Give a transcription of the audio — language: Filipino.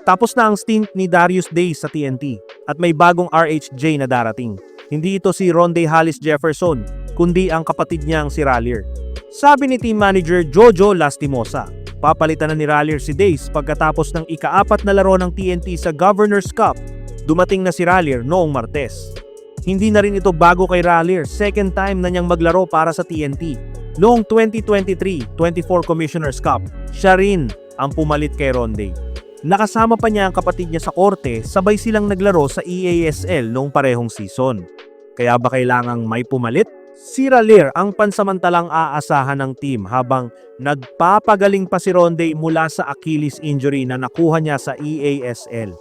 Tapos na ang stint ni Darius Days sa TNT at may bagong RHJ na darating. Hindi ito si Ronde Hollis Jefferson, kundi ang kapatid niyang si Rallier. Sabi ni team manager Jojo Lastimosa, papalitan na ni Rallier si Days pagkatapos ng ika-4 na laro ng TNT sa Governor's Cup. Dumating na si Rallier noong Martes. Hindi na rin ito bago kay Rallier, second time na niyang maglaro para sa TNT. Noong 2023-24 Commissioner's Cup, siya rin ang pumalit kay Ronde. Nakasama pa niya ang kapatid niya sa korte, sabay silang naglaro sa EASL noong parehong season. Kaya ba kailangang may pumalit? Si Rallier ang pansamantalang aasahan ng team habang nagpapagaling pa si Ronde mula sa Achilles injury na nakuha niya sa EASL.